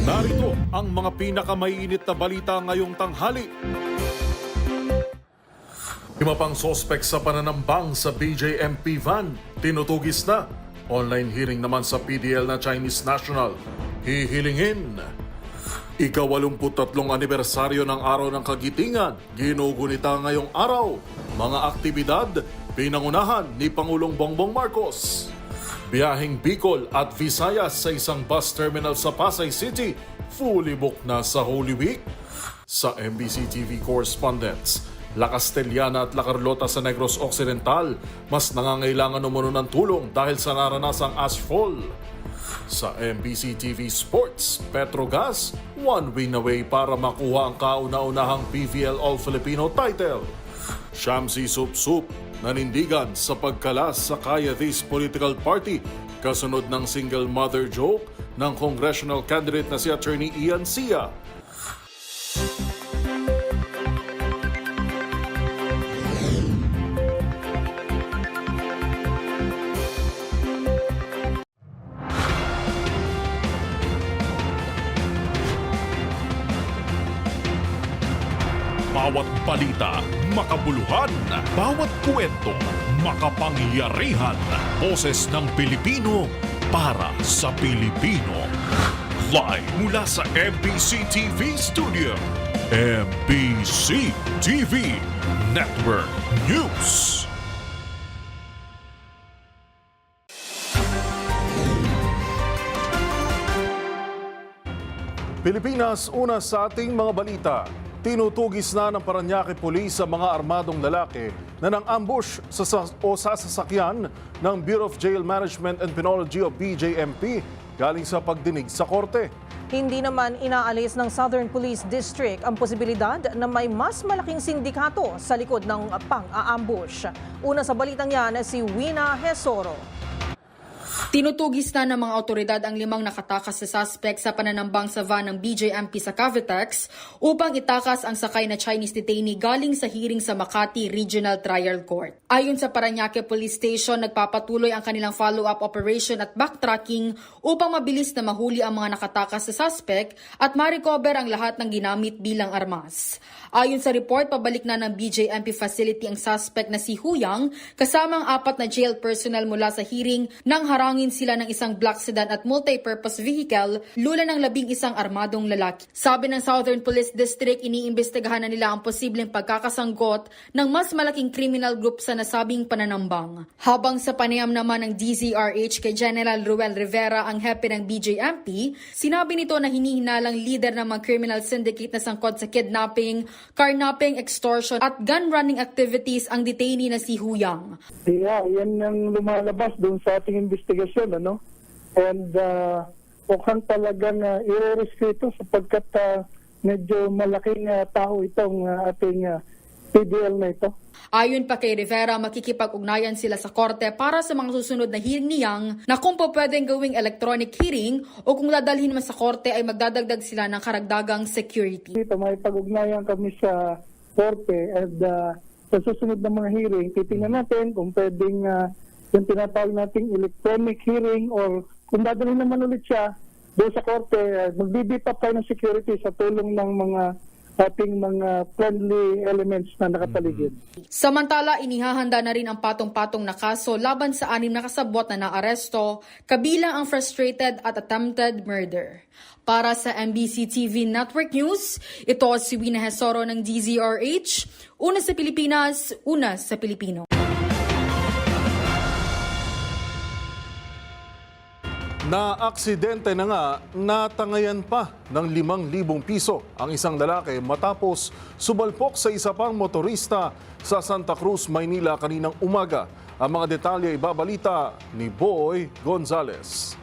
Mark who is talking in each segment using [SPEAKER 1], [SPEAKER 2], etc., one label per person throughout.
[SPEAKER 1] Narito ang mga pinakamaiinit na balita ngayong tanghali. 5 pang sospek sa pananambang sa BJMP van, tinutugis na. Online hearing naman sa PDL na Chinese national, hihilingin. Ika-83 anibersaryo ng Araw ng Kagitingan, ginugunita ngayong araw. Mga aktibidad, pinangunahan ni Pangulong Bongbong Marcos. Biyaheng Bicol at Visayas sa isang bus terminal sa Pasay City, fully booked na sa Holy Week. Sa MBC TV correspondents, La Castellana at La Carlota sa Negros Occidental, mas nangangailangan umuno ng tulong dahil sa naranasang ashfall. Sa MBC TV Sports, Petrogas, one win away para makuha ang kauna-unahang PVL All-Filipino title. Shamsi Sup-Sup, nanindigan sa pagkalas sa Kaya This Political Party, kasunod ng single mother joke ng congressional candidate na si Attorney Ian Sia. Bawat balita, makabuluhan. Bawat kwento, makapangyarihan. Boses ng Pilipino para sa Pilipino. Live mula sa MBC TV Studio. MBC TV Network News. Pilipinas, una sa ating mga balita. Tinutugis na ng Parañaque Police sa mga armadong lalaki na nang-ambush sa sasakyan ng Bureau of Jail Management and Penology o BJMP galing sa pagdinig sa korte.
[SPEAKER 2] Hindi naman inaalis ng Southern Police District ang posibilidad na may mas malaking sindikato sa likod ng pang-aambush. Una sa balitang yan si Wina Hesoro.
[SPEAKER 3] Tinutugis na ng mga otoridad ang 5 nakatakas na suspect sa pananambang sa van ng BJMP sa Cavitex upang itakas ang sakay na Chinese detainee galing sa hearing sa Makati Regional Trial Court. Ayon sa Parañaque Police Station, nagpapatuloy ang kanilang follow-up operation at backtracking upang mabilis na mahuli ang mga nakatakas na suspect at ma-recover ang lahat ng ginamit bilang armas. Ayon sa report, pabalik na ng BJMP facility ang suspect na si Huyang kasama ang 4 na jail personnel mula sa hearing nang harangin sila ng isang black sedan at multi-purpose vehicle, lula ng 11 armadong lalaki. Sabi ng Southern Police District, iniimbestigahan na nila ang posibleng pagkakasangkot ng mas malaking criminal group sa nasabing pananambang. Habang sa panayam naman ng DZRH kay General Ruel Rivera, ang hepe ng BJMP, sinabi nito na hinihinalang leader ng mga criminal syndicate na sangkot sa kidnapping, carnapping, extortion at gun running activities ang detainee na si Huyang.
[SPEAKER 4] Yeah, yan ang lumalabas doon sa ating investigasyon, ano? And mukhang talagang i-rescue ito sapagkat medyo malaking tao itong ating PDL na ito.
[SPEAKER 3] Ayon pa kay Rivera, makikipag-ugnayan sila sa korte para sa mga susunod na hearing ni Yang na kung po pwedeng gawing electronic hearing o kung dadalhin man sa korte ay magdadagdag sila ng karagdagang security.
[SPEAKER 4] Dito may pag-ugnayan kami sa korte at sa susunod na mga hearing, titingnan natin kung pwedeng yung tinatawag nating electronic hearing or kung dadalhin naman ulit siya doon sa korte, magbibip up tayo ng security sa tulong ng mga ating mga friendly elements na nakapaligid.
[SPEAKER 3] Samantala, inihahanda na rin ang patong-patong na kaso laban sa 6 na kasabwat na naaresto, kabilang ang frustrated at attempted murder. Para sa MBC TV Network News, ito si Wina Hesoro ng DZRH, una sa Pilipinas, una sa Pilipino.
[SPEAKER 1] Na-aksidente na nga, natangayan pa ng 5,000 piso ang isang lalaki matapos subalpok sa isa pang motorista sa Santa Cruz, Maynila kaninang umaga. Ang mga detalye ibabalita ni Boy Gonzales.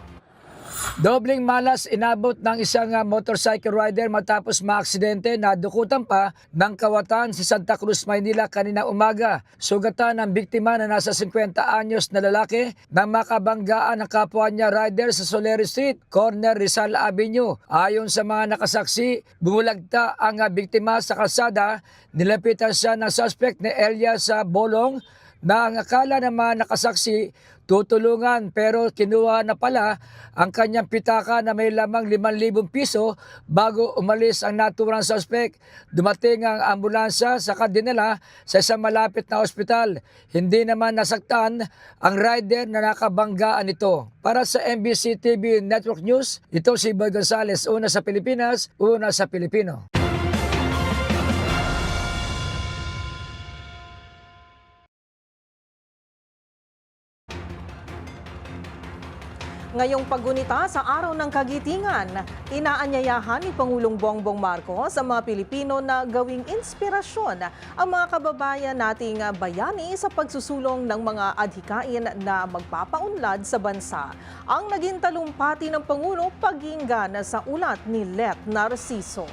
[SPEAKER 5] Dobling malas inabot ng isang motorcycle rider matapos maaksidente na dukutan pa ng kawatan sa Santa Cruz, Maynila kanina umaga. Sugatan ng biktima na nasa 50 anyos na lalaki na makabanggaan ng kapwa niya rider sa Soler Street, corner Rizal Avenue. Ayon sa mga nakasaksi, bumulagta ang biktima sa kalsada, nilapitan siya ng suspect na Elias Bolong na ang akala naman nakasaksi tutulungan pero kinuha na pala ang kanyang pitaka na may lamang 5,000 piso bago umalis ang naturang suspect. Dumating ang ambulansya sa dinala sa isang malapit na ospital. Hindi naman nasaktan ang rider na nakabanggaan nito. Para sa MBC TV Network News, ito si Boy Gonzales, una sa Pilipinas, una sa Pilipino.
[SPEAKER 2] Ngayong paggunita sa Araw ng Kagitingan, inaanyayahan ni Pangulong Bongbong Marcos ang mga Pilipino na gawing inspirasyon ang mga kababayan nating bayani sa pagsusulong ng mga adhikain na magpapaunlad sa bansa. Ang naging talumpati ng Pangulo paginggan sa ulat ni Let Narciso.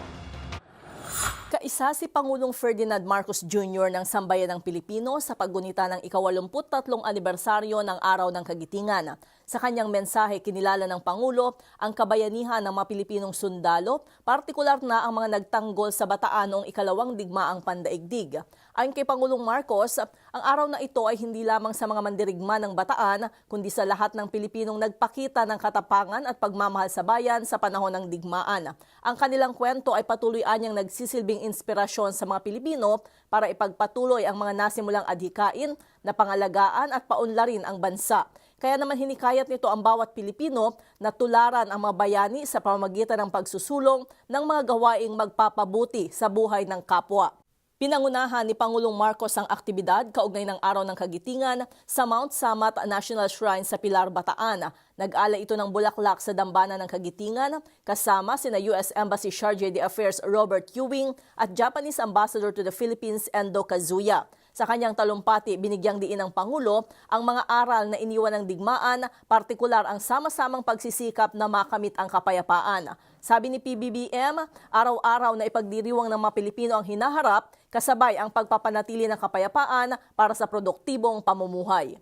[SPEAKER 6] Kaisa si Pangulong Ferdinand Marcos Jr. ng Sambayanang Pilipino sa paggunita ng ika-83 anibersaryo ng Araw ng Kagitingan. Sa kanyang mensahe, kinilala ng Pangulo ang kabayanihan ng mga Pilipinong sundalo, partikular na ang mga nagtanggol sa Bataan noong ika-2 digmaang pandaigdig. Ayon kay Pangulong Marcos, ang araw na ito ay hindi lamang sa mga mandirigma ng Bataan, kundi sa lahat ng Pilipinong nagpakita ng katapangan at pagmamahal sa bayan sa panahon ng digmaan. Ang kanilang kwento ay patuloy anyang nagsisilbing inspirasyon sa mga Pilipino para ipagpatuloy ang mga nasimulang adhikain na pangalagaan at paunlarin ang bansa. Kaya naman hinikayat nito ang bawat Pilipino na tularan ang mga bayani sa pamamagitan ng pagsusulong ng mga gawaing magpapabuti sa buhay ng kapwa. Pinangunahan ni Pangulong Marcos ang aktibidad kaugnay ng Araw ng Kagitingan sa Mount Samat National Shrine sa Pilar, Bataan. Nag-ala ito ng bulaklak sa dambana ng Kagitingan kasama sina US Embassy Charge d'Affaires Robert Ewing at Japanese Ambassador to the Philippines Endo Kazuya. Sa kanyang talumpati, binigyang diin ng Pangulo ang mga aral na iniwan ng digmaan, partikular ang sama-samang pagsisikap na makamit ang kapayapaan. Sabi ni PBBM, araw-araw na ipagdiriwang ng mga Pilipino ang hinaharap, kasabay ang pagpapanatili ng kapayapaan para sa produktibong pamumuhay.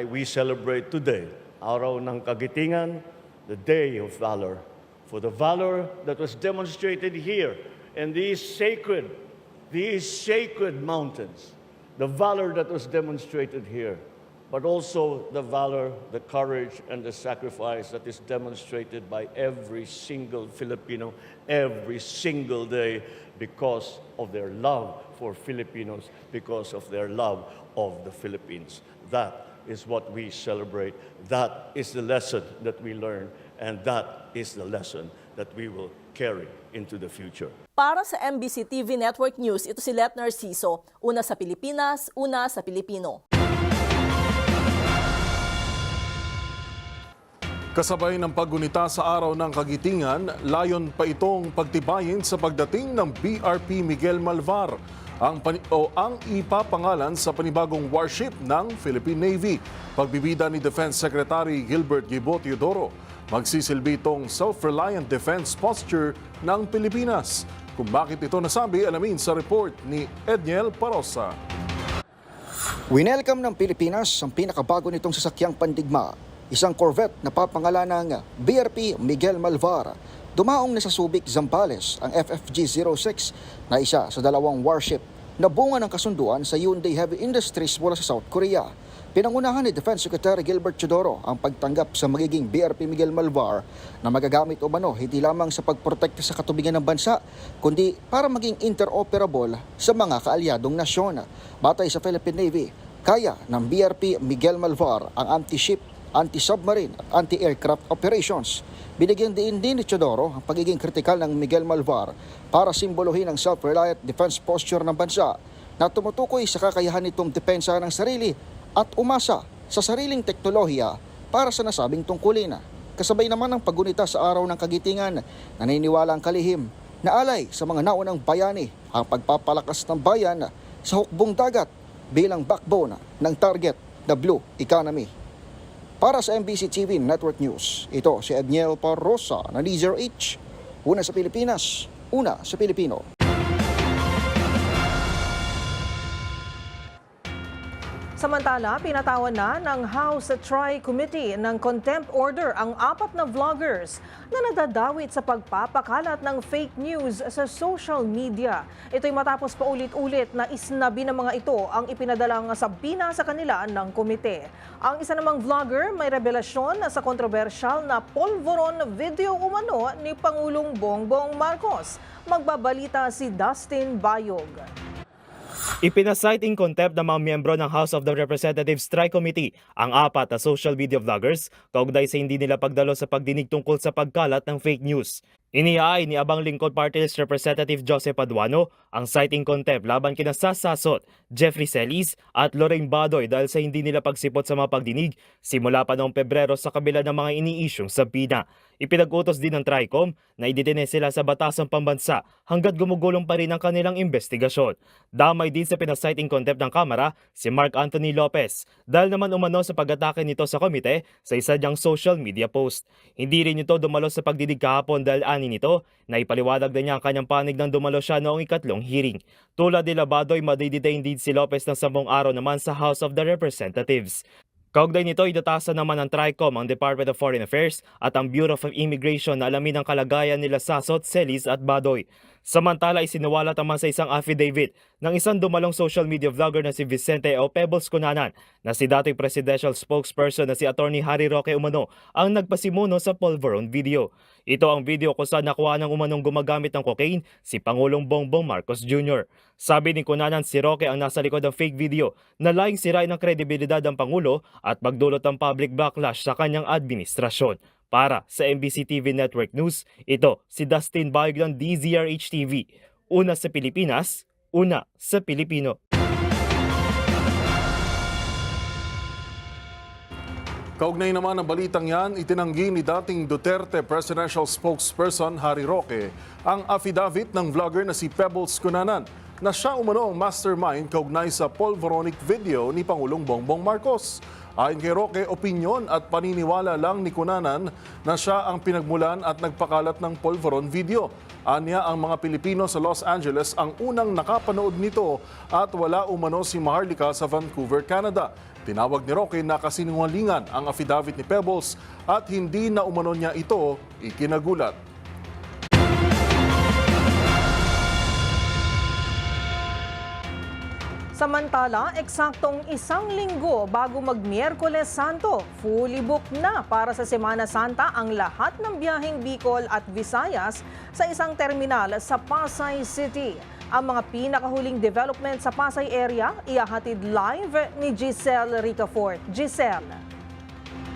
[SPEAKER 7] We celebrate today, Araw ng Kagitingan, the Day of Valor. For the valor that was demonstrated here in these sacred mountains, the valor that was demonstrated here, but also the valor, the courage, and the sacrifice that is demonstrated by every single Filipino every single day because of their love for Filipinos, because of their love of the Philippines. That is what we celebrate. That is the lesson that we learn, and that is the lesson that we will carry into the future.
[SPEAKER 6] Para sa MBC TV Network News, ito si Let Narciso, una sa Pilipinas, una sa Pilipino.
[SPEAKER 1] Kasabay ng paggunita sa Araw ng Kagitingan, layon pa itong pagtibayin sa pagdating ng BRP Miguel Malvar, ang ipapangalan sa panibagong warship ng Philippine Navy. Pagbibida ni Defense Secretary Gilbert Gibo Teodoro, magsisilbi itong self-reliant defense posture ng Pilipinas. Kung bakit ito nasabi, alamin sa report ni Edniel Parosa.
[SPEAKER 8] Winelcome ng Pilipinas ang pinakabago nitong sasakyang pandigma, isang corvette na papangalan ng BRP Miguel Malvar. Dumaong na sa Subic, Zambales ang FFG-06 na isa sa dalawang warship na bunga ng kasunduan sa Hyundai Heavy Industries mula sa South Korea. Pinangunahan ni Defense Secretary Gilbert Teodoro ang pagtanggap sa magiging BRP Miguel Malvar na magagamit umano hindi lamang sa pagprotekta sa katubigan ng bansa, kundi para maging interoperable sa mga kaalyadong nasyon. Batay sa Philippine Navy, kaya ng BRP Miguel Malvar ang anti-ship, anti-submarine at anti-aircraft operations. Binigyan din ni Teodoro ang pagiging kritikal ng Miguel Malvar para simbolohin ang self-reliant defense posture ng bansa na tumutukoy sa kakayahan nitong depensa ng sarili at umasa sa sariling teknolohiya para sa nasabing tungkulin. Kasabay naman ng paggunita sa Araw ng Kagitingan, naniniwala ang kalihim na alay sa mga naunang bayani ang pagpapalakas ng bayan sa hukbong dagat bilang backbone ng target na Blue Economy. Para sa MBC TV Network News, ito si Edniel Parosa na D0H, una sa Pilipinas, una sa Pilipino.
[SPEAKER 2] Sa Samantala, pinatawan na ng House Tri-Committee ng contempt order ang 4 na vloggers na nadadawit sa pagpapakalat ng fake news sa social media. Ito'y matapos paulit-ulit na isnabi ng mga ito ang ipinadalang sabina sa kanila ng komite. Ang isa namang vlogger may revelasyon sa kontrobersyal na polvoron video umano ni Pangulong Bongbong Marcos. Magbabalita si Dustin Bayog.
[SPEAKER 9] Ipinasight in contempt ng mga miyembro ng House of the Representatives Tri-Committee ang 4 na social media vloggers kaugnay sa hindi nila pagdalo sa pagdinig tungkol sa pagkalat ng fake news. Inihaay ni Abang Lingkod Party List Representative Joseph Paduano ang citing contempt laban kina Sasasot, Jeffrey Celis at Lorraine Badoy dahil sa hindi nila pagsipot sa mga pagdinig simula pa noong Pebrero sa kabila ng mga iniisyong sabina. Ipinag-utos din ng TRICOM na idetene sila sa batasang pambansa hanggat gumugulong pa rin ang kanilang investigasyon. Damay din sa pinasiting contempt ng Kamara si Mark Anthony Lopez dahil naman umano sa pag-atake nito sa komite sa isa niyang social media post. Hindi rin ito dumalo sa pagdidig kahapon dahil ani nito na ipaliwanag na niya ang kanyang panig nang dumalo siya noong ikatlong hearing. Tulad nila Badoy, madidetain din si Lopez ng 10 araw naman sa House of the Representatives. Kaugnay nito, idatasan naman ng TRICOM ang Department of Foreign Affairs at ang Bureau of Immigration na alamin ang kalagayan nila Sasot, Celis at Badoy. Samantala, isinuwalat naman sa isang affidavit ng isang dumalong social media vlogger na si Vicente O. Pebbles Cunanan na si dating presidential spokesperson na si Attorney Harry Roque umano ang nagpasimuno sa polvoron video. Ito ang video kung saan nakuha ng umanong gumagamit ng cocaine si Pangulong Bongbong Marcos Jr. Sabi ni Cunanan, si Roque ang nasa likod ng fake video na laying sirain ng kredibilidad ng Pangulo at magdulot ng public backlash sa kanyang administrasyon. Para sa MBC TV Network News, ito si Dustin Bayog ng DZRH TV. Una sa Pilipinas, una sa Pilipino.
[SPEAKER 1] Kaugnay naman ng balitang yan, itinanggi ni dating Duterte Presidential Spokesperson Harry Roque ang affidavit ng vlogger na si Pebbles Cunanan na siya umano ang mastermind kaugnay sa polvoronic video ni Pangulong Bongbong Marcos. Ayon kay Roque, opinyon at paniniwala lang ni Cunanan na siya ang pinagmulan at nagpakalat ng polvoron video. Anya, ang mga Pilipino sa Los Angeles ang unang nakapanood nito at wala umano si Maharlika sa Vancouver, Canada. Tinawag ni Roque na kasinungalingan ang affidavit ni Pebbles at hindi na umano niya ito ikinagulat.
[SPEAKER 2] Samantala, eksaktong 1 linggo bago mag-Miyerkules Santo, fully booked na para sa Semana Santa ang lahat ng biyaheng Bicol at Visayas sa isang terminal sa Pasay City. Ang mga pinakahuling development sa Pasay area, ihahatid live ni Giselle Ricafort. Giselle.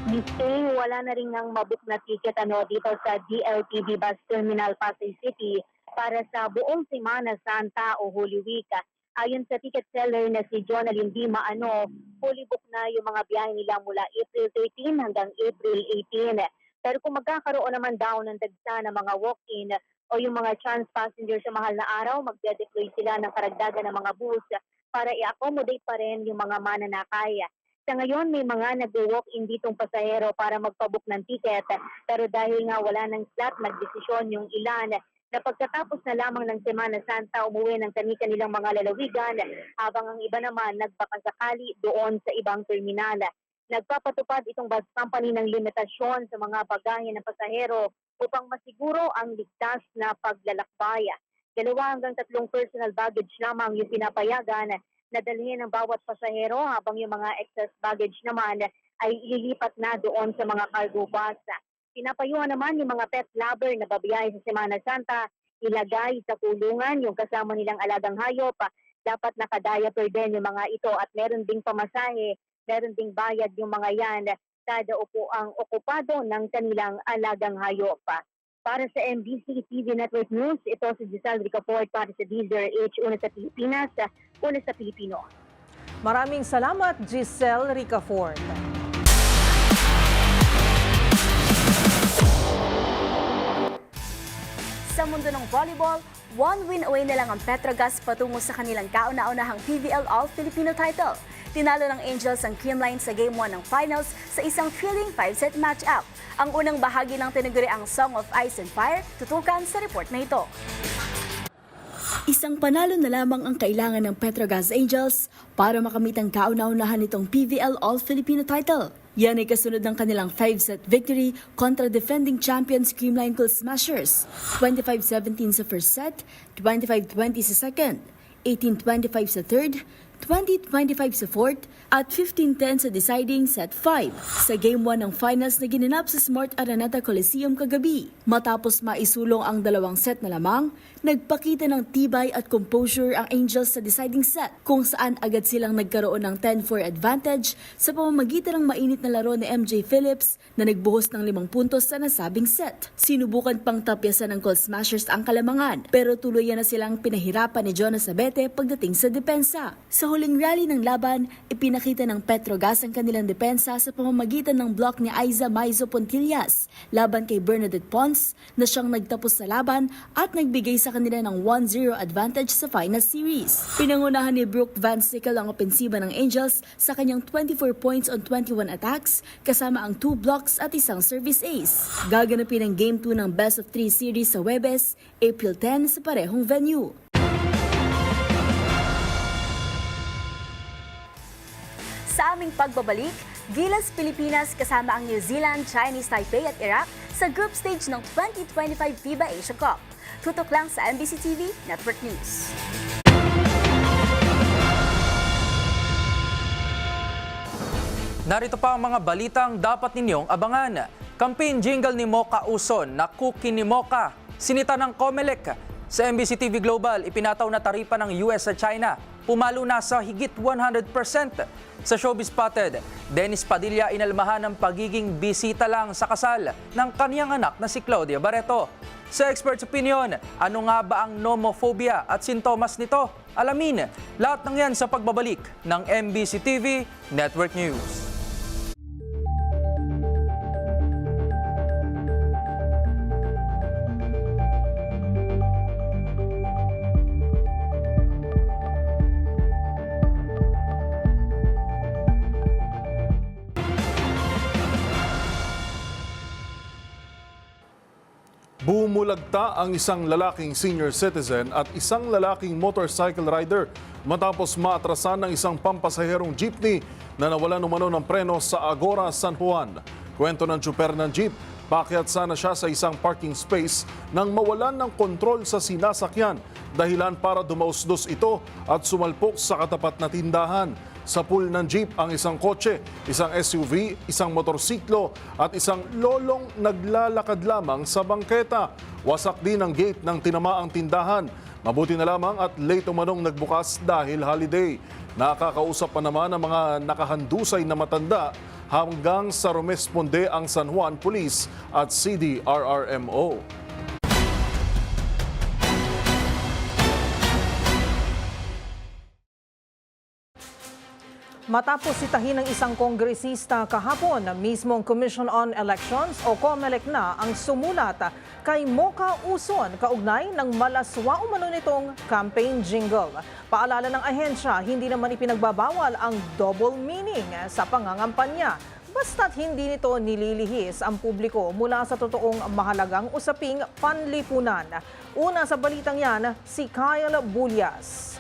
[SPEAKER 10] Bising wala na rin ng mabook na ticket dito sa DLTV Bus Terminal Pasay City para sa buong Semana Santa o Holy Week. Ayon sa ticket seller na si Jonalyn D. Maano, fully book na yung mga biyahe nila mula April 13 hanggang April 18. Pero kung magkakaroon naman daw ng dagsa ng mga walk-in o yung mga chance passenger sa mahal na araw, magde-deploy sila ng karagdagan ng mga bus para i-accommodate pa rin yung mga mananakay. Sa ngayon, may mga nag-walk-in ditong pasahero para magpabook ng ticket. Pero dahil nga wala ng slot, nagdesisyon yung ilan na pagkatapos na lamang ng Semana Santa umuwi ng kanilang mga lalawigan habang ang iba naman nagbakasakali doon sa ibang terminal. Nagpapatupad itong bus company ng limitasyon sa mga bagahe ng pasahero upang masiguro ang ligtas na paglalakbay. 2 hanggang 3 personal baggage lamang yung pinapayagan na dalhin ng bawat pasahero habang yung mga excess baggage naman ay ililipat na doon sa mga cargo bus. Pinapayuhan naman yung mga pet lover na babiyahe sa Semana Santa, ilagay sa kulungan yung kasama nilang alagang hayop. Dapat nakadiaper din yung mga ito at meron ding pamasahe, meron ding bayad yung mga yan kada upo ang okupado ng kanilang alagang hayop. Para sa MBC TV Network News, ito si Giselle Ricafort para sa DZRH, una sa Pilipinas, una sa Pilipino.
[SPEAKER 2] Maraming salamat, Giselle Ricafort.
[SPEAKER 11] Sa mundo ng volleyball, 1 win away na lang ang Petrogas patungo sa kanilang kauna-unahang PBL All-Filipino title. Tinalo ng Angels ang Kimline sa Game 1 ng Finals sa isang thrilling 5-set match-up. Ang unang bahagi ng tinaguri ang Song of Ice and Fire, tutukan sa report na ito. Isang panalo na lamang ang kailangan ng Petrogas Angels para makamit ang kauna-unahan nitong PVL All-Filipino title. Yan ay kasunod ng kanilang 5-set victory kontra defending champions Creamline Cool Smashers. 25-17 sa first set, 25-20 sa second, 18-25 sa third, 20-25 sa fourth, at 15-10 sa deciding set 5 sa Game 1 ng finals na ginanap sa Smart Araneta Coliseum kagabi. Matapos maisulong ang dalawang set na lamang, nagpakita ng tibay at composure ang Angels sa deciding set kung saan agad silang nagkaroon ng 10-4 advantage sa pamamagitan ng mainit na laro ni MJ Phillips na nagbuhos ng 5 puntos sa nasabing set. Sinubukan pang tapyasan ng Cool Smashers ang kalamangan pero tuluyan na silang pinahirapan ni Jonas Abete pagdating sa depensa. Sa huling rally ng laban, ipinakita ng Petrogas ang kanilang depensa sa pamamagitan ng block ni Aiza Maizo Pontillas laban kay Bernadette Pons na siyang nagtapos sa laban at nagbigay sa kanila ng 1-0 advantage sa final series. Pinangunahan ni Brooke Van Sickle ang opensiba ng Angels sa kanyang 24 points on 21 attacks kasama ang 2 blocks at isang service ace. Gaganapin ang Game 2 ng Best of 3 series sa Huwebes, April 10 sa parehong venue. Sa aming pagbabalik, Gilas Pilipinas kasama ang New Zealand, Chinese Taipei at Iraq sa group stage ng 2025 FIBA Asia Cup. Tutok lang sa MBC TV Network News.
[SPEAKER 12] Narito pa ang mga balitang dapat ninyong abangan. Campaign jingle ni Mocha Uson na Cookie ni Mocha. Sinita ng Comelec. Sa MBC TV Global, ipinataw na taripa ng US sa China. Pumalo na sa higit 100%. Sa Showbiz Spotted, Dennis Padilla inalmahan ng pagiging bisita lang sa kasal ng kaniyang anak na si Claudia Barreto. Sa Expert's Opinion, ano nga ba ang nomophobia at sintomas nito? Alamin, lahat ng yan sa pagbabalik ng MBC TV Network News.
[SPEAKER 1] Bumulagta ang isang lalaking senior citizen at isang lalaking motorcycle rider matapos maatrasan ng isang pampasaherong jeepney na nawalan umano ng preno sa Agora, San Juan. Kwento ng tsuper ng jeep, paakyat sana siya sa isang parking space nang mawalan ng kontrol sa sinasakyan, dahilan para dumausdos ito at sumalpok sa katapat na tindahan. Sa pool ng jeep ang isang kotse, isang SUV, isang motorsiklo at isang lolong naglalakad lamang sa bangketa. Wasak din ang gate ng tinamaang tindahan. Mabuti na lamang at late umanong nagbukas dahil holiday. Nakakausap pa naman ang mga nakahandusay na matanda hanggang sa rumesponde ang San Juan Police at CDRRMO.
[SPEAKER 2] Matapos sitahin ng isang kongresista kahapon, mismong Commission on Elections o COMELEC na ang sumulat kay Mocha Uson kaugnay ng malaswa umano nitong campaign jingle. Paalala ng ahensya, hindi naman ipinagbabawal ang double meaning sa pangangampanya. Basta't hindi nito nililihis ang publiko mula sa totoong mahalagang usaping panlipunan. Una sa balitang yan, si Kyle Bulyas.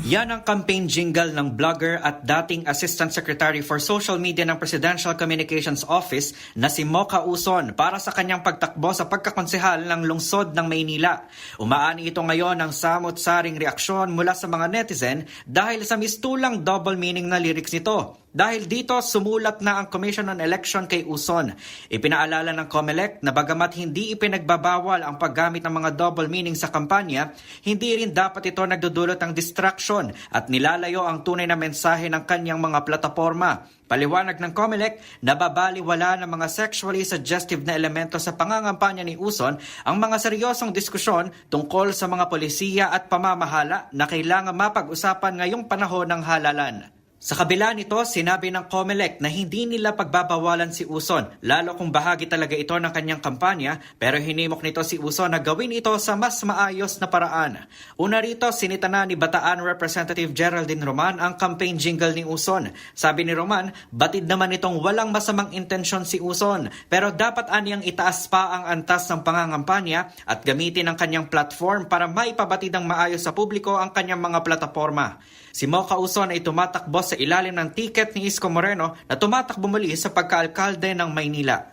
[SPEAKER 13] Yan ang campaign jingle ng blogger at dating Assistant Secretary for Social Media ng Presidential Communications Office na si Mocha Uson para sa kanyang pagtakbo sa pagkakonsehal ng lungsod ng Maynila. Umaani ito ngayon ng samot-saring reaksyon mula sa mga netizen dahil sa mistulang double meaning na lyrics nito. Dahil dito, sumulat na ang Commission on Election kay Uson. Ipinaalala ng COMELEC na bagamat hindi ipinagbabawal ang paggamit ng mga double meaning sa kampanya, hindi rin dapat ito nagdudulot ng distraction at nilalayo ang tunay na mensahe ng kanyang mga plataforma. Paliwanag ng COMELEC, nababaliwala ng mga sexually suggestive na elemento sa pangangampanya ni Uson ang mga seryosong diskusyon tungkol sa mga polisiya at pamamahala na kailangan mapag-usapan ngayong panahon ng halalan. Sa kabila nito, sinabi ng COMELEC na hindi nila pagbabawalan si Uson, lalo kung bahagi talaga ito ng kanyang kampanya, pero hinimok nito si Uson na gawin ito sa mas maayos na paraan. Una rito, sinita na ni Bataan Representative Geraldine Roman ang campaign jingle ni Uson. Sabi ni Roman, batid naman itong walang masamang intensyon si Uson, pero dapat aniyang itaas pa ang antas ng pangangampanya at gamitin ang kanyang platform para maipabatid ng maayos sa publiko ang kanyang mga plataforma. Si Mocha Uson ay tumatakbo sa ilalim ng tiket ni Isko Moreno na tumatakbo muli sa pagkaalkalde ng Maynila.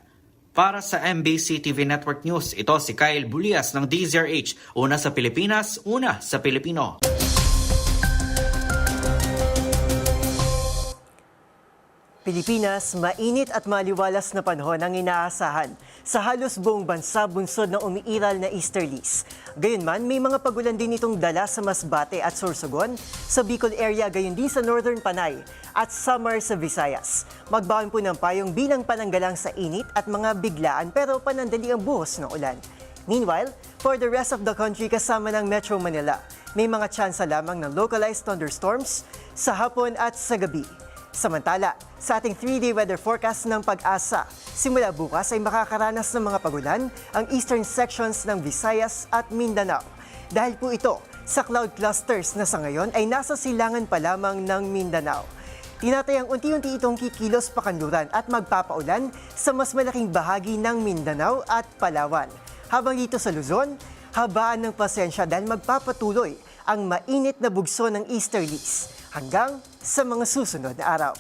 [SPEAKER 13] Para sa MBC TV Network News, ito si Kyle Bulias ng DZRH. Una sa Pilipinas, una sa Pilipino.
[SPEAKER 14] Pilipinas, mainit at maliwalas na panahon ang inaasahan sa halos buong bansa bunsod ng umiiral na easterlies. Gayunman, may mga pagulan din itong dala sa Masbate at Sorsogon, sa Bicol area gayon din sa Northern Panay at Samar sa Visayas. Magbaon po ng payong bilang pananggalang sa init at mga biglaan pero panandali ang buhos ng ulan. Meanwhile, for the rest of the country kasama ng Metro Manila, may mga tsansa lamang ng localized thunderstorms sa hapon at sa gabi. Samantala, sa ating 3-day weather forecast ng Pag-asa, simula bukas ay makakaranas ng mga pagulan ang eastern sections ng Visayas at Mindanao. Dahil po ito sa cloud clusters na sa ngayon ay nasa silangan pa lamang ng Mindanao. Tinatayang unti-unti itong kikilos pakanluran at magpapaulan sa mas malaking bahagi ng Mindanao at Palawan. Habang dito sa Luzon, habaan ng pasensya dahil magpapatuloy ang mainit na bugso ng easterlies hanggang sa mga susunod na araw.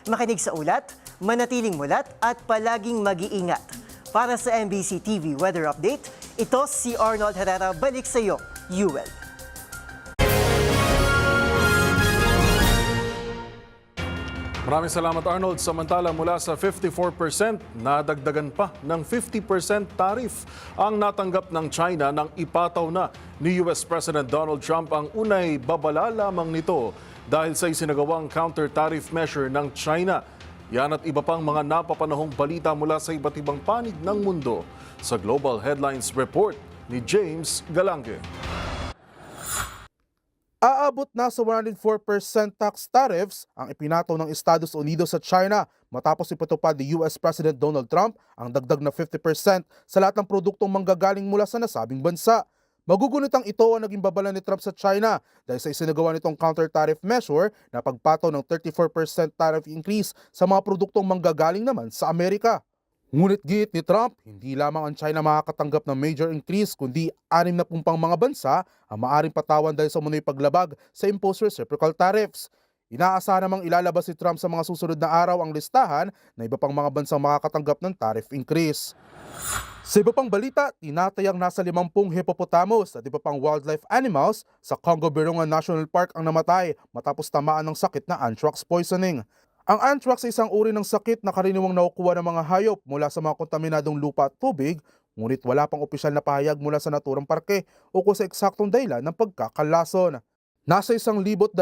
[SPEAKER 14] Makinig sa ulat, manatiling mulat at palaging mag-iingat. Para sa MBC TV Weather Update, ito si Arnold Herrera. Balik sa iyo, Yuel.
[SPEAKER 1] Maraming salamat Arnold. Samantala mula sa 54%, nadagdagan pa ng 50% tariff ang natanggap ng China nang ipataw na ni US President Donald Trump ang unay babala lamang nito dahil sa isinagawang counter-tariff measure ng China. Yan at iba pang mga napapanahong balita mula sa iba't ibang panig ng mundo sa Global Headlines Report ni James Galange.
[SPEAKER 15] Aabot na sa 104% tax tariffs ang ipinataw ng Estados Unidos sa China matapos ipatupad ni US President Donald Trump ang dagdag na 50% sa lahat ng produktong manggagaling mula sa nasabing bansa. Magugunitang ito ang naging babala ni Trump sa China dahil sa isinagawa nitong counter-tariff measure na pagpataw ng 34% tariff increase sa mga produktong manggagaling naman sa Amerika. Ngunit giit ni Trump, hindi lamang ang China makakatanggap ng major increase kundi 60 pang mga bansa ang maaring patawan dahil sa umunoy paglabag sa imposed reciprocal tariffs. Inaasahan namang ilalabas si Trump sa mga susunod na araw ang listahan na iba pang mga bansang makakatanggap ng tariff increase. Sa iba pang balita, tinatayang nasa 50 hippopotamus at iba pang wildlife animals sa Congo-Virunga National Park ang namatay matapos tamaan ng sakit na anthrax poisoning. Ang anthrax ay isang uri ng sakit na karaniwang nakukuha ng mga hayop mula sa mga kontaminadong lupa at tubig, ngunit wala pang opisyal na pahayag mula sa naturang parke o kung sa eksaktong dahilan ng pagkakalason. Nasa 1,200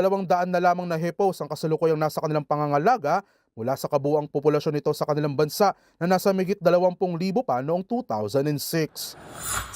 [SPEAKER 15] na lamang na hippos ang kasalukuyang nasa kanilang pangangalaga mula sa kabuuang populasyon nito sa kanilang bansa na nasa migit 20,000 pa noong 2006.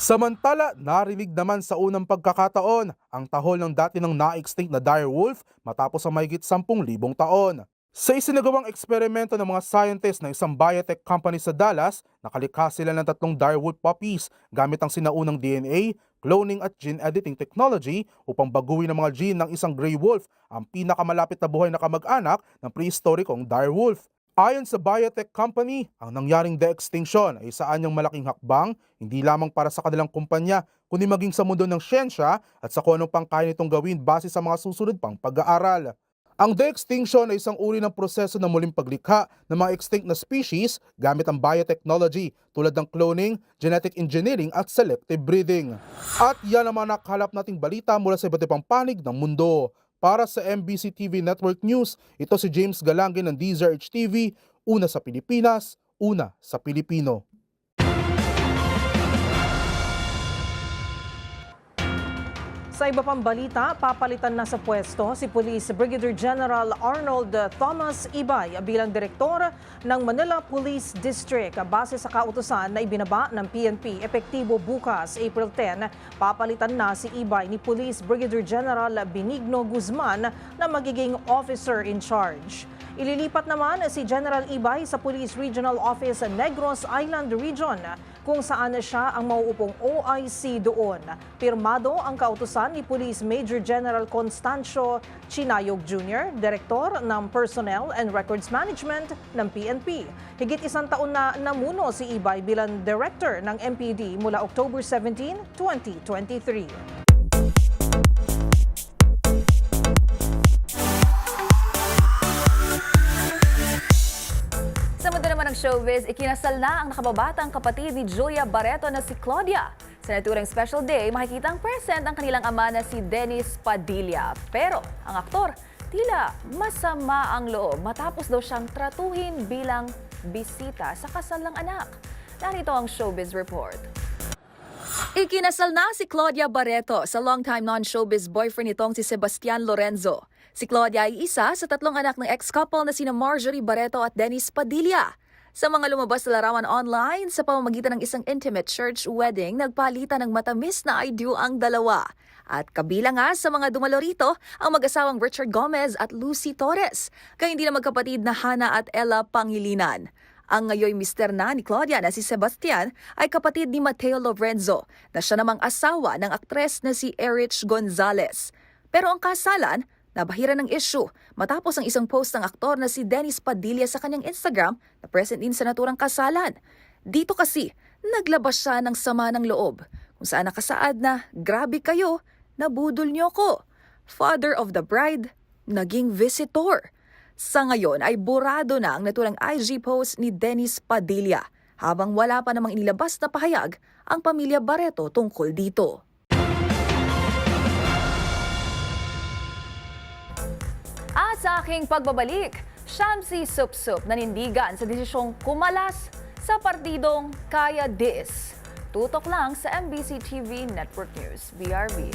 [SPEAKER 15] Samantala, narinig naman sa unang pagkakataon ang tahol ng dati ng na-extinct na dire wolf matapos ang mahigit 10,000 taon. Sa isinagawang eksperimento ng mga scientists ng isang biotech company sa Dallas, nakalikha sila ng 3 direwolf puppies gamit ang sinaunang DNA, cloning at gene editing technology upang baguhin ang mga gene ng isang gray wolf, ang pinakamalapit na buhay na kamag-anak ng prehistorikong direwolf. Ayon sa biotech company, ang nangyaring de-extinction ay isa anyang malaking hakbang, hindi lamang para sa kanilang kumpanya, kundi maging sa mundo ng siyensya at sa kung anong pang kaya nitong gawin base sa mga susunod pang pag-aaral. Ang de-extinction ay isang uri ng proseso na muling paglikha ng mga extinct na species gamit ang biotechnology tulad ng cloning, genetic engineering at selective breeding. At yan ang mga nakakalap nating balita mula sa iba't ibang panig ng mundo. Para sa MBC TV Network News, ito si James Galange ng DZRH TV, una sa Pilipinas, una sa Pilipino.
[SPEAKER 2] Sa iba pang balita, papalitan na sa pwesto si Police Brigadier General Arnold Thomas Ibay bilang direktor ng Manila Police District. Base sa kautusan na ibinaba ng PNP, epektibo bukas, April 10, papalitan na si Ibay ni Police Brigadier General Benigno Guzman na magiging officer in charge. Ililipat naman si General Ibay sa Police Regional Office Negros Island Region kung saan siya ang mauupong OIC doon. Pirmado ang kautusan ni Police Major General Constancio Chinayog Jr., Direktor ng Personnel and Records Management ng PNP. Higit isang taon na namuno si Ibay bilang Director ng MPD mula October 17, 2023.
[SPEAKER 11] Sa mundo naman ng showbiz, ikinasal na ang nakababatang kapatid ni Julia Barreto na si Claudia. Sa naturang special day, makikita ang present ang kanilang ama na si Dennis Padilla. Pero ang aktor, tila masama ang loob matapos daw siyang tratuhin bilang bisita sa kasal ng anak. Narito ang showbiz report. Ikinasal na si Claudia Barreto sa longtime non-showbiz boyfriend nitong si Sebastian Lorenzo. Si Claudia ay isa sa 3 anak ng ex-couple na sina Marjorie Barreto at Dennis Padilla. Sa mga lumabas na larawan online, sa pamamagitan ng isang intimate church wedding, nagpalitan ng matamis na I do ang dalawa. At kabilang nga sa mga dumalo rito, ang mag-asawang Richard Gomez at Lucy Torres, kaya hindi na magkapatid na Hannah at Ella Pangilinan. Ang ngayon mister na ni Claudia na si Sebastian ay kapatid ni Mateo Lorenzo, na siya namang asawa ng aktres na si Erich Gonzalez. Pero ang kasalan, nabahira ng issue matapos ang isang post ng aktor na si Dennis Padilla sa kanyang Instagram na present din sa naturang kasalan. Dito kasi, naglabas siya ng sama ng loob kung saan nakasaad na, "Grabe kayo, nabudol niyo ko." Father of the bride, naging visitor. Sa ngayon ay burado na ang naturang IG post ni Dennis Padilla habang wala pa namang inilabas na pahayag ang pamilya Barreto tungkol dito. At sa aking pagbabalik, Shamsi Supsup nanindigan sa desisyong kumalas sa partidong Kaya Dis. Tutok lang sa MBC TV Network News, BRB.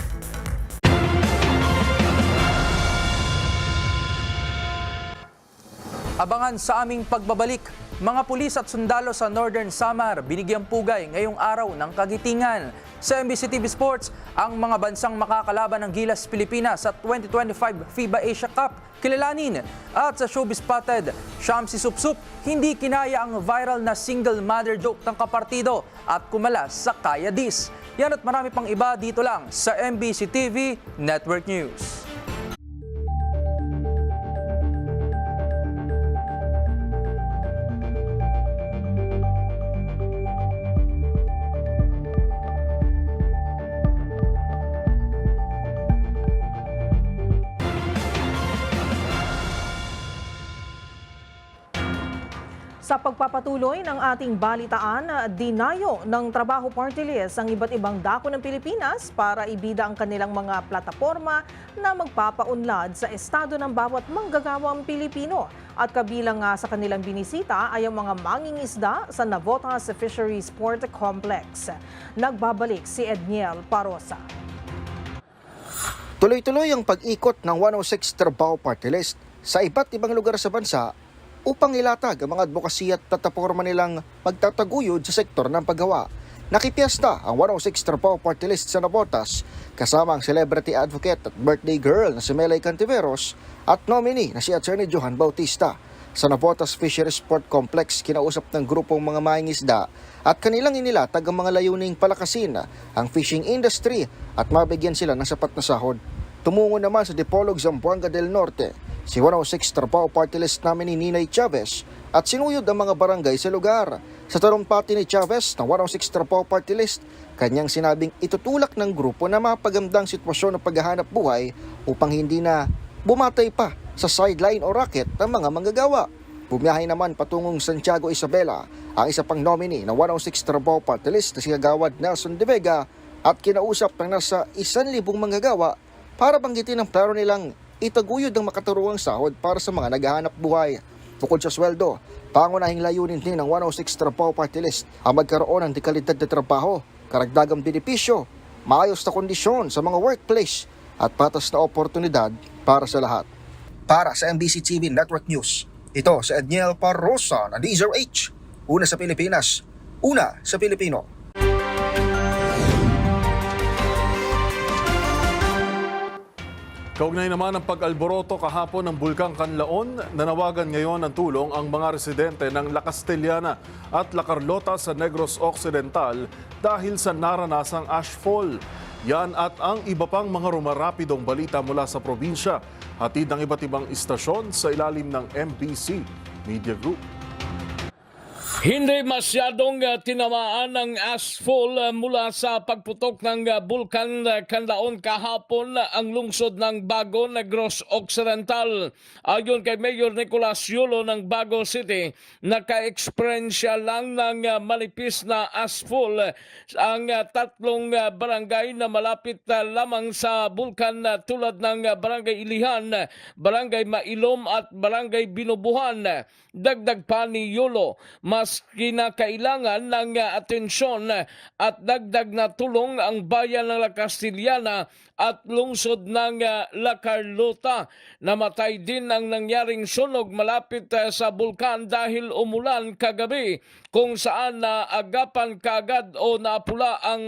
[SPEAKER 12] Abangan sa aming pagbabalik, mga pulis at sundalo sa Northern Samar binigyang pugay ngayong araw ng kagitingan. Sa MBC TV Sports, ang mga bansang makakalaban ng Gilas Pilipinas sa 2025 FIBA Asia Cup kilalanin. At sa Showbiz Spotted, Shamsi Supsup, hindi kinaya ang viral na single mother joke ng kapartido at kumalas sa Kaya Dis. Yan at marami pang iba dito lang sa MBC TV Network News.
[SPEAKER 2] Sa pagpapatuloy ng ating balitaan, dinayo ng Trabaho Party List ang iba't ibang dako ng Pilipinas para ibida ang kanilang mga plataporma na magpapaunlad sa estado ng bawat manggagawang Pilipino. At kabilang nga sa kanilang binisita ay ang mga mangingisda sa Navotas Fisheries Port Complex. Nagbabalik si Edniel Parosa.
[SPEAKER 8] Tuloy-tuloy ang pag-ikot ng 106 Trabaho Party List sa iba't ibang lugar sa bansa upang ilatag ang mga advokasya at plataporma nilang magtataguyod sa sektor ng paggawa. Nakipiesta ang 106 Trabaho Party List sa Navotas kasama ang celebrity advocate at birthday girl na si Melay Cantiveros at nominee na si Attorney Johan Bautista. Sa Navotas Fisheries Port Complex, kinausap ng grupong mga mangingisda at kanilang inilatag ang mga layuning palakasin ang fishing industry at mabigyan sila ng sapat na sahod. Tumungo naman sa Dipolog, Zamboanga del Norte si 106 Trabaho Party List nominee Ninay Chavez at sinuyod ang mga barangay sa lugar. Sa talumpati ni Chavez ng 106 Trabaho Party List, kanyang sinabing itutulak ng grupo na mapagandang sitwasyon ng paghahanap buhay upang hindi na bumatay pa sa sideline o racket ng mga manggagawa. Bumiyahe naman patungong Santiago Isabela ang isa pang nominee ng 106 Trabaho Party List na si Kagawad Nelson De Vega at kinausap ng nasa 1,000 manggagawa para banggitin ang plano nilang itaguyod ang makaturuang sahod para sa mga naghahanap buhay. Bukod sa sweldo, pangunahing layunin din ng 106 Trabaho Party List ang magkaroon ng dekalidad na trabaho, karagdagang benepisyo maayos na kondisyon sa mga workplace at patas na oportunidad para sa lahat. Para sa MBC TV Network News, ito si Edniel Parrosa na DZRH. Una sa Pilipinas, una sa Pilipino.
[SPEAKER 1] Kaugnay naman ang pag-alboroto kahapon ng Bulkang Kanlaon, nanawagan ngayon ng tulong ang mga residente ng La Castellana at La Carlota sa Negros Occidental dahil sa naranasang ashfall. Yan at ang iba pang mga rumarapidong balita mula sa probinsya, hatid ng iba't ibang istasyon sa ilalim ng MBC Media Group.
[SPEAKER 16] Hindi masyadong tinamaan ng ashfall mula sa pagputok ng Bulkan Kanlaon kahapon ang lungsod ng Bago, Negros Occidental. Ayon kay Mayor Nicolas Yulo ng Bago City, naka-eksperyensya lang ng malipis na ashfall ang tatlong barangay na malapit lamang sa Bulkan tulad ng Barangay Ilihan, Barangay Mailom at Barangay Binubuhan. Dagdag pa ni Yulo, mas kinakailangan ng atensyon at dagdag na tulong ang bayan ng La Castellana at lungsod ng La Carlota. Namatay din ang nangyaring sunog malapit sa bulkan dahil umulan kagabi kung saan naagapan kagad o napula ang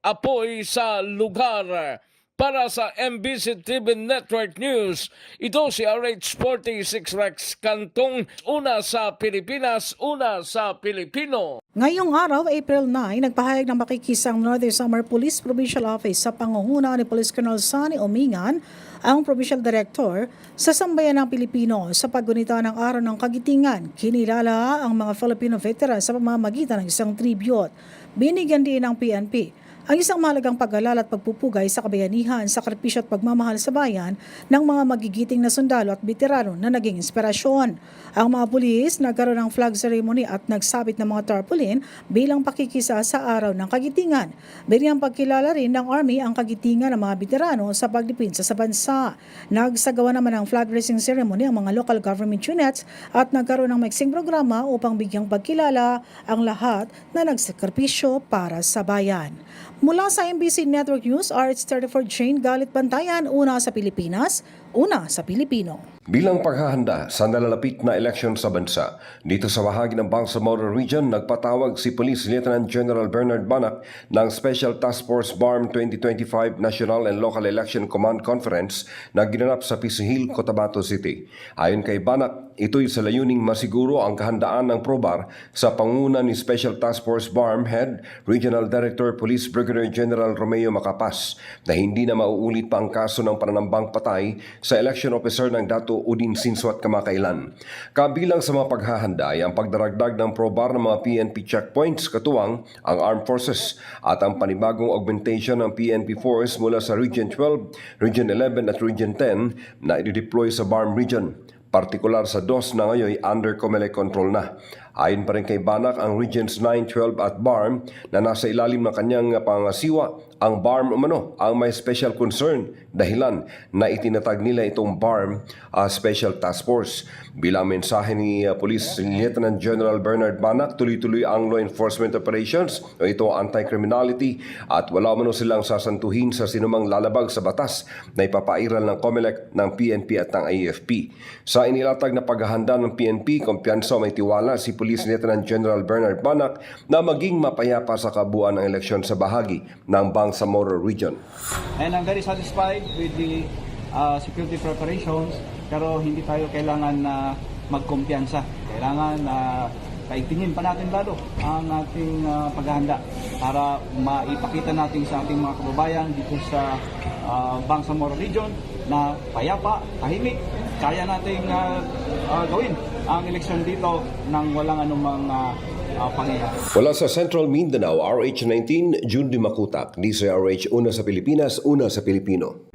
[SPEAKER 16] apoy sa lugar. Para sa MBC TV Network News, ito si RH46 Rex Cantong, una sa Pilipinas, una sa Pilipino.
[SPEAKER 17] Ngayong araw, April 9, nagpahayag ng makikisang Northern Samar Police Provincial Office sa pangunguna ni Police Colonel Sonny Omingan, ang Provincial Director, sa sambayan ng Pilipino sa paggunita ng Araw ng Kagitingan. Kinilala ang mga Filipino veterans sa pamamagitan ng isang tribute. Binigyan din ng PNP ang isang mahalagang pag-alala at pagpupugay sa kabayanihan, sakripisyo at pagmamahal sa bayan ng mga magigiting na sundalo at veterano na naging inspirasyon. Ang mga pulis nagkaroon ng flag ceremony at nagsabit ng mga tarpaulin bilang pakikisa sa Araw ng Kagitingan. Bigyang pagkilala rin ng Army ang kagitingan ng mga veterano sa pagdepensa sa bansa. Nagsagawa naman ng flag raising ceremony ang mga local government units at nagkaroon ng maiksing programa upang bigyang pagkilala ang lahat na nagsakripisyo para sa bayan. Mula sa MBC Network News, RH34 Jane Galit Bantayan, una sa Pilipinas, una sa Pilipino.
[SPEAKER 18] Bilang paghahanda sa nalalapit na eleksyon sa bansa, dito sa bahagi ng Bangsamoro Region, nagpatawag si Police Lieutenant General Bernard Banak ng Special Task Force BARM 2025 National and Local Election Command Conference na ginanap sa PC Hill, Cotabato City. Ayon kay Banak, ito'y sa layuning masiguro ang kahandaan ng PROBAR sa pangunguna ni Special Task Force BARM Head Regional Director Police Brigadier General Romeo Macapas na hindi na mauulit pa ang kaso ng pananambang patay sa election officer ng Dato Udin Sinswat kamakailan. Kabilang sa mga paghahanda ay ang pagdaragdag ng PROBAR ng mga PNP checkpoints katuwang ang Armed Forces at ang panibagong augmentation ng PNP Force mula sa Region 12, Region 11 at Region 10 na i-deploy sa BARM Region. Partikular sa DOS na ngayon under COMELEC control na. Ayon pa rin kay Banak, ang Regions 9, 12 at BARM na nasa ilalim ng kanyang pangasiwa, ang BARM ang may special concern dahilan na itinatag nila itong BARM Special Task Force. Bilang mensahe ni Police Lieutenant General Bernard Banak, tuloy-tuloy ang law enforcement operations o ito anti-criminality at wala man silang sasantuhin sa sinumang lalabag sa batas na ipapairal ng COMELEC, ng PNP at ng AFP. Sa inilatag na paghahanda ng PNP, kumpiyansa may tiwala si Police Lieutenant General Bernard Banak na maging mapayapa sa kabuuan ng eleksyon sa bahagi ng Bangsamoro Region.
[SPEAKER 19] And I'm very satisfied with the security preparations, pero hindi tayo kailangan na magkumpiyansa. Kailangan na paigtingin pa natin lalo ang ating paghahanda para maipakita natin sa ating mga kababayan dito sa Bangsamoro Region na payapa, tahimik, kaya nating gawin ang eleksyon dito nang walang anumang pangyayari.
[SPEAKER 18] Wala sa Central Mindanao, RH19, June Di Makutak. DZRH, una sa Pilipinas, una sa Pilipino.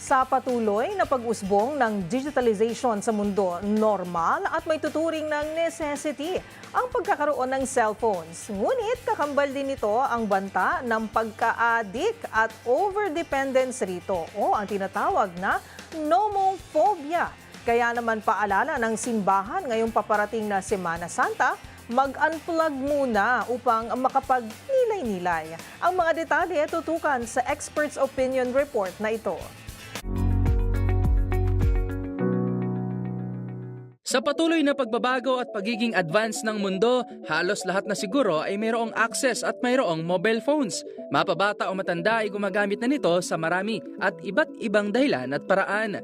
[SPEAKER 2] Sa patuloy na pag-usbong ng digitalization sa mundo, normal at may tuturing ng necessity ang pagkakaroon ng cellphones. Ngunit kakambal din ito ang banta ng pagka-addict at overdependence rito o ang tinatawag na nomophobia. Kaya naman paalala ng simbahan ngayong paparating na Semana Santa, mag-unplug muna upang makapag-nilay-nilay. Ang mga detalye tutukan sa Expert's Opinion Report na ito.
[SPEAKER 12] Sa patuloy na pagbabago at pagiging advanced ng mundo, halos lahat na siguro ay mayroong access at mayroong mobile phones. Mapabata o matanda ay gumagamit na nito sa marami at iba't ibang dahilan at paraan.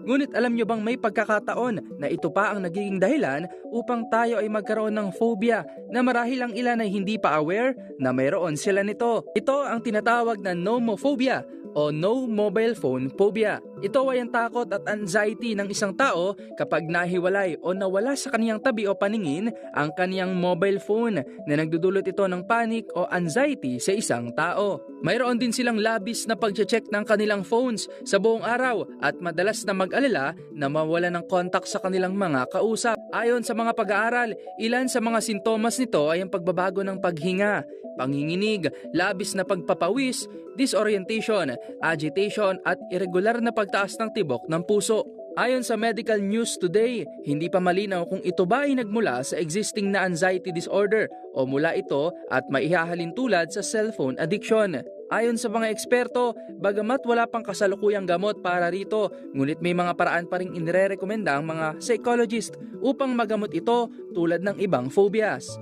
[SPEAKER 12] Ngunit alam nyo bang may pagkakataon na ito pa ang nagiging dahilan upang tayo ay magkaroon ng phobia na marahil ang ilan ay hindi pa aware na mayroon sila nito. Ito ang tinatawag na nomophobia o no mobile phone phobia. Ito ay ang takot at anxiety ng isang tao kapag nahiwalay o nawala sa kaniyang tabi o paningin ang kaniyang mobile phone na nagdudulot ito ng panic o anxiety sa isang tao. Mayroon din silang labis na pag-check ng kanilang phones sa buong araw at madalas na mag-alala na mawala ng contact sa kanilang mga kausap. Ayon sa mga pag-aaral, ilan sa mga sintomas nito ay ang pagbabago ng paghinga, panginginig, labis na pagpapawis, disorientation, agitation at irregular na pagtaas ng tibok ng puso. Ayon sa Medical News Today, hindi pa malinaw kung ito ba ay nagmula sa existing na anxiety disorder o mula ito at maihahalin tulad sa cellphone addiction. Ayon sa mga eksperto, bagamat wala pang kasalukuyang gamot para rito, ngunit may mga paraan pa ring inirerekomenda ang mga psychologist upang magamot ito tulad ng ibang phobias.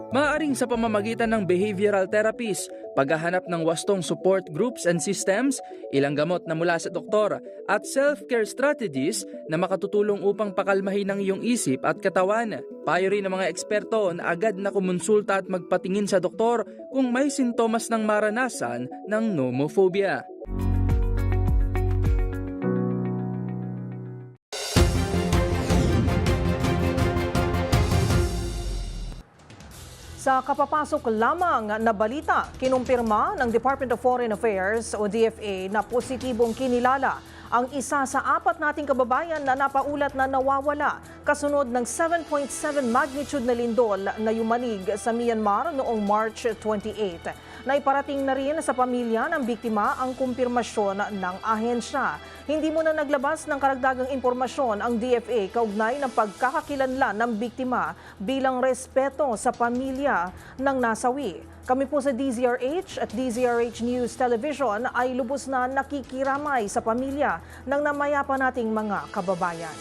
[SPEAKER 12] Maaaring sa pamamagitan ng behavioral therapies, paghahanap ng wastong support groups and systems, ilang gamot na mula sa doktor, at self-care strategies na makatutulong upang pakalmahin ang iyong isip at katawan. Payo rin ng mga eksperto na agad na kumonsulta at magpatingin sa doktor kung may sintomas ng maranasan ng nomophobia.
[SPEAKER 2] Sa kapapasok lamang na balita, kinumpirma ng Department of Foreign Affairs o DFA na positibong kinilala ang isa sa 4 nating kababayan na napaulat na nawawala kasunod ng 7.7 magnitude na lindol na yumanig sa Myanmar noong March 28. Naiparating na rin sa pamilya ng biktima ang kumpirmasyon ng ahensya. Hindi muna naglabas ng karagdagang impormasyon ang DFA kaugnay ng pagkakakilanlan ng biktima bilang respeto sa pamilya ng nasawi. Kami po sa DZRH at DZRH News Television ay lubos na nakikiramay sa pamilya ng namayapa nating mga kababayan.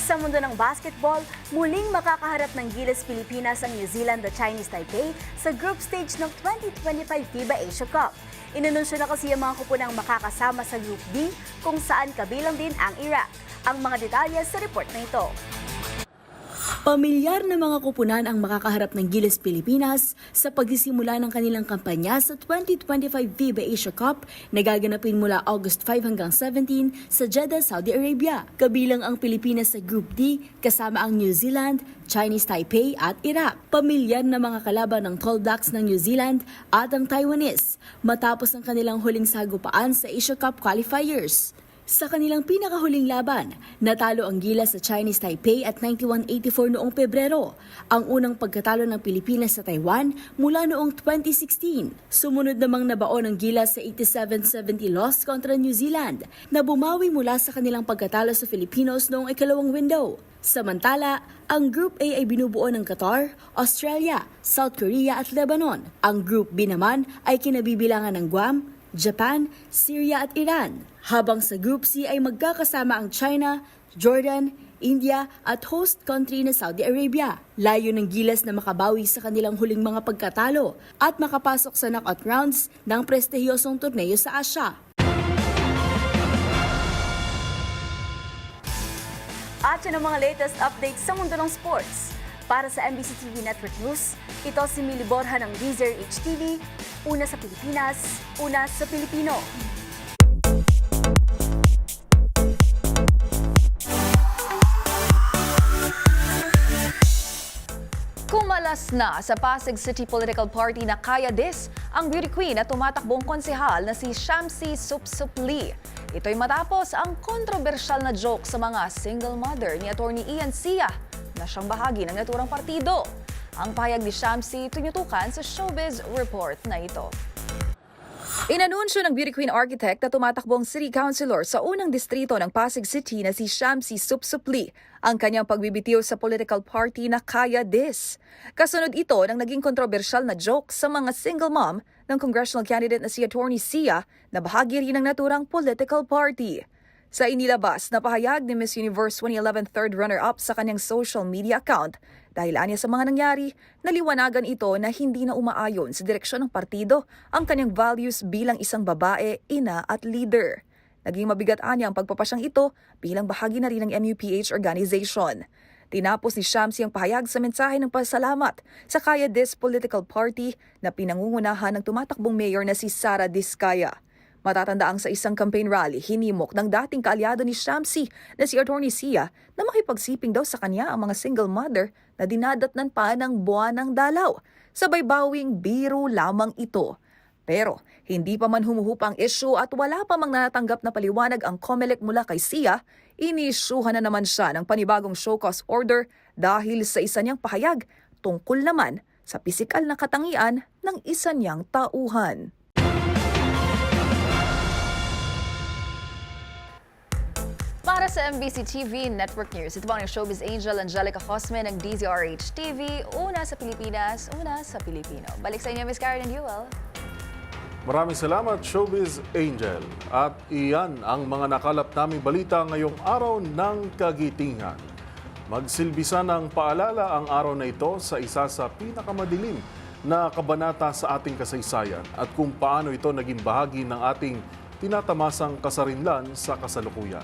[SPEAKER 11] Sa mundo ng basketball, muling makakaharap ng Gilas Pilipinas ang New Zealand at Chinese Taipei sa group stage ng 2025 FIBA Asia Cup. Inanunsyo na kasi ang mga kupunang makakasama sa Group D kung saan kabilang din ang Iraq. Ang mga detalye sa report na ito.
[SPEAKER 6] Pamilyar na mga kupunan ang makakaharap ng Gilas Pilipinas sa pagsisimula ng kanilang kampanya sa 2025 FIBA Asia Cup na gaganapin mula August 5 hanggang 17 sa Jeddah, Saudi Arabia. Kabilang ang Pilipinas sa Group D kasama ang New Zealand, Chinese Taipei at Iraq. Pamilyar na mga kalaban ng Tall Blacks ng New Zealand at ang Taiwanese matapos ang kanilang huling sagupaan sa Asia Cup qualifiers. Sa kanilang pinakahuling laban, natalo ang Gilas sa Chinese Taipei at 91-84 noong Pebrero, ang unang pagkatalo ng Pilipinas sa Taiwan mula noong 2016. Sumunod namang nabaon ang Gilas sa 87-70 loss kontra New Zealand na bumawi mula sa kanilang pagkatalo sa Filipinos noong ikalawang window. Samantala, ang Group A ay binubuo ng Qatar, Australia, South Korea at Lebanon. Ang Group B naman ay kinabibilangan ng Guam, Japan, Syria at Iran. Habang sa Group C ay magkakasama ang China, Jordan, India at host country na Saudi Arabia. Layo ng Gilas na makabawi sa kanilang huling mga pagkatalo at makapasok sa knockout rounds ng prestihiyosong torneo sa Asia.
[SPEAKER 11] At yun ang mga latest updates sa mundo ng sports. Para sa MBC TV Network News, ito si Mili Borja ng DZRH TV, una sa Pilipinas, una sa Pilipino.
[SPEAKER 20] Kumalas na sa Pasig City Political Party na Kaya Dis ang beauty queen at tumatakbong konsehal na si Shamsi Supsupli. Ito'y matapos ang kontrobersyal na joke sa mga single mother ni Atty. Ian Sia na siyang bahagi ng naturang partido. Ang pahayag ni Shamsi tinutukan sa Showbiz Report na ito. Inanunsyo ng beauty queen architect na tumatakbong city councilor sa unang distrito ng Pasig City na si Shamsi Supsupli ang kanyang pagbibitiw sa political party na Kaya This. Kasunod ito ng naging kontrobersyal na joke sa mga single mom ng congressional candidate na si Atty. Sia na bahagi rin ng naturang political party. Sa inilabas na pahayag ni Miss Universe 2011 third runner-up sa kanyang social media account, dahil anya sa mga nangyari, naliwanagan ito na hindi na umaayon sa direksyon ng partido ang kanyang values bilang isang babae, ina at leader. Naging mabigat anya ang pagpapasyang ito bilang bahagi na rin ng MUPH organization. Tinapos ni Shamsi ang pahayag sa mensahe ng pasalamat sa Kaya This political party na pinangungunahan ng tumatakbong mayor na si Sara Diskaya. Matatandaang sa isang campaign rally, hinimok ng dating kaalyado ni Shamsi na si Atty. Sia na makipagsiping daw sa kanya ang mga single mother na dinadatnan pa ng buwanang dalaw. Sabay bawing biro lamang ito. Pero hindi pa man humuhupa ang issue at wala pa mang natanggap na paliwanag ang COMELEC mula kay Sia, iniisyuhan na naman siya ng panibagong show cause order dahil sa isa niyang pahayag tungkol naman sa pisikal na katangian ng isa niyang tauhan. Para sa MBC TV Network News, ito ang showbiz angel Angelica Cosme ng DZRH TV. Una sa Pilipinas, una sa Pilipino. Balik sa inyo, Ms. Karen and Yuel.
[SPEAKER 1] Maraming salamat, Showbiz Angel. At iyan ang mga nakalap naming balita ngayong araw ng kagitingan. Magsilbisa ng paalala ang araw na ito sa isa sa pinakamadilim na kabanata sa ating kasaysayan at kung paano ito naging bahagi ng ating tinatamasang kasarinlan sa kasalukuyan.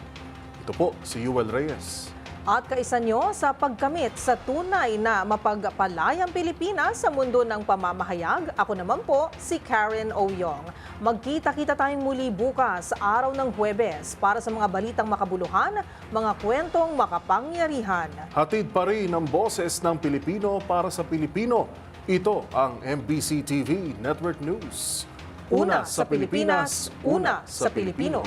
[SPEAKER 1] Ito po si Yuel Reyes.
[SPEAKER 2] At kaisa nyo sa pagkamit sa tunay na mapagpalayang Pilipinas sa mundo ng pamamahayag, ako naman po si Karen Oyong. Magkita-kita tayong muli bukas araw ng Huwebes para sa mga balitang makabuluhan, mga kwentong makapangyarihan.
[SPEAKER 1] Hatid pa rin ang boses ng Pilipino para sa Pilipino. Ito ang MBC TV Network News. Una sa Pilipinas, una sa Pilipino.